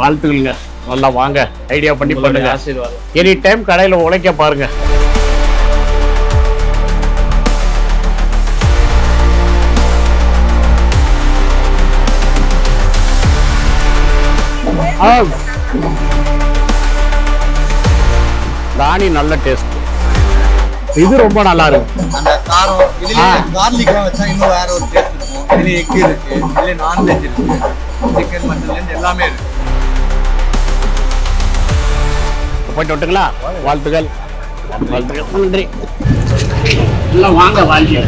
வாழ்த்துக்கள்ங்க. நல்லா வாங்க, ஐடியா பண்ணி பண்ணுங்க. ஆசீர்வாதம். எனி டைம் கடையில உழைக்க பாருங்க. தானி நல்ல டேஸ்ட். இது ரொம்ப நல்லா இருக்கு. அந்த காரம் இதுல கார்லிக்லாம் வச்சா இன்னும் வேற ஒரு டேஸ்ட் இருக்கும். இதுல எக் இருக்கு, இதுல நான்வெஜ் இருக்கு, சிக்கன் மட்டன்ல இருந்து எல்லாமே இருக்கு. போயிட்டு விட்டுங்களா? வாழ்த்துக்கள். நன்றி. எல்லாம் வாங்க, வாழ்க்கை.